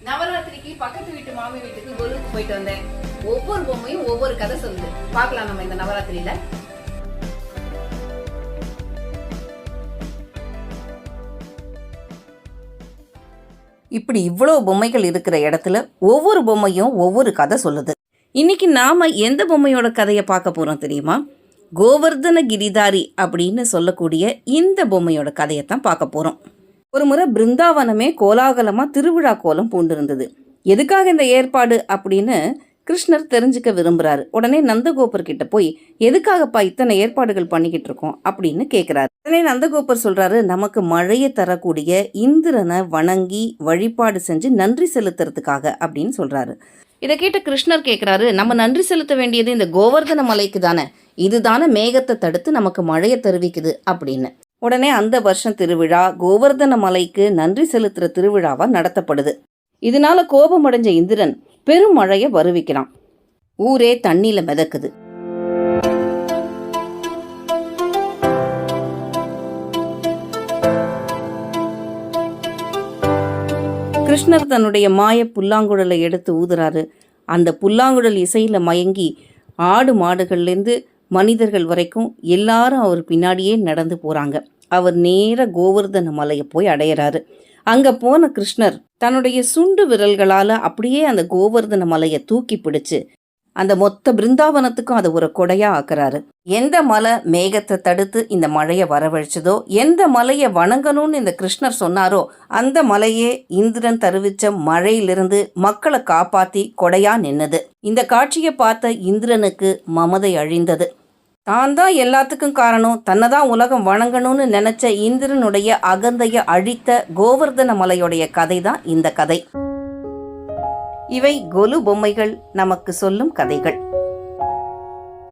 நவராத்திரிக்கு பக்கத்து வீட்டு மாமி வீட்டுக்கு கோலுக்கு போயிட்டு வந்தேன். ஒவ்வொரு பொம்மையும் ஒவ்வொரு கதை சொல்லுது. பார்க்கலாம் நம்ம இந்த நவராத்திரியில. இப்படி இவ்வளோ பொம்மைகள் இருக்கிற இடத்துல ஒவ்வொரு பொம்மையும் ஒவ்வொரு கதை சொல்லுது. இன்னைக்கு நாம எந்த பொம்மையோட கதையை பார்க்க போறோம் தெரியுமா? கோவர்தன கிரிதாரி அப்படின்னு சொல்லக்கூடிய இந்த பொம்மையோட கதையைத்தான் பார்க்க போறோம். ஒரு முறை பிருந்தாவனமே கோலாகலமாக திருவிழா கோலம் பூண்டிருந்தது. எதுக்காக இந்த ஏற்பாடு அப்படின்னு கிருஷ்ணர் தெரிஞ்சுக்க விரும்புகிறாரு. உடனே நந்தகோபர் கிட்ட போய் எதுக்காகப்பா இத்தனை ஏற்பாடுகள் பண்ணிக்கிட்டு இருக்கோம் அப்படின்னு கேட்குறாரு. உடனே நந்தகோபர் சொல்கிறாரு, நமக்கு மழையை தரக்கூடிய இந்திரனை வணங்கி வழிபாடு செஞ்சு நன்றி செலுத்துறதுக்காக அப்படின்னு சொல்கிறாரு. இதை கேட்ட கிருஷ்ணர் கேட்குறாரு, நம்ம நன்றி செலுத்த வேண்டியது இந்த கோவர்தன மலைக்கு தானே, இதுதானே மேகத்தை தடுத்து நமக்கு மழையை தருவிக்குது அப்படின்னு. உடனே அந்த வருஷம் திருவிழா கோவர்தன மலைக்கு நன்றி செலுத்துகிற திருவிழாவாக நடத்தப்படுது. இதனால கோபமடைஞ்ச இந்திரன் பெரும் மழையை வருவிக்கிறான். ஊரே தண்ணியில மிதக்குது. கிருஷ்ணர் தன்னுடைய மாய புல்லாங்குழலை எடுத்து ஊதுறாரு. அந்த புல்லாங்குழல் இசையில மயங்கி ஆடு மாடுகள்லேருந்து மனிதர்கள் வரைக்கும் எல்லாரும் அவர் பின்னாடியே நடந்து போகிறாங்க. அவர் நேர கோவர்தன மலையை போய் அடையிறாரு. அங்கே போன கிருஷ்ணர் தன்னுடைய சுண்டு விரல்களால் அப்படியே அந்த கோவர்தன மலையை தூக்கி பிடிச்சு அந்த மொத்த பிருந்தாவனத்துக்கும் அதை ஒரு கொடையாக ஆக்குறாரு. எந்த மலை மேகத்தை தடுத்து இந்த மழையை வரவழைச்சதோ, எந்த மலையை வணங்கணும்னு இந்த கிருஷ்ணர் சொன்னாரோ, அந்த மலையே இந்திரன் தருவிச்ச மழையிலிருந்து மக்களை காப்பாற்றி கொடையாக நின்னுது. இந்த காட்சியை பார்த்த இந்திரனுக்கு மமதை அழிந்தது. தான் தான் எல்லாத்துக்கும் காரணம், தன்னை தான் உலகம் வணங்கணும்னு நினைச்ச இந்திரனுடைய அகந்தையை அழித்த கோவர்தன மலையுடைய கதை தான் இந்த கதை. இவை கொலு பொம்மைகள் நமக்கு சொல்லும் கதைகள்.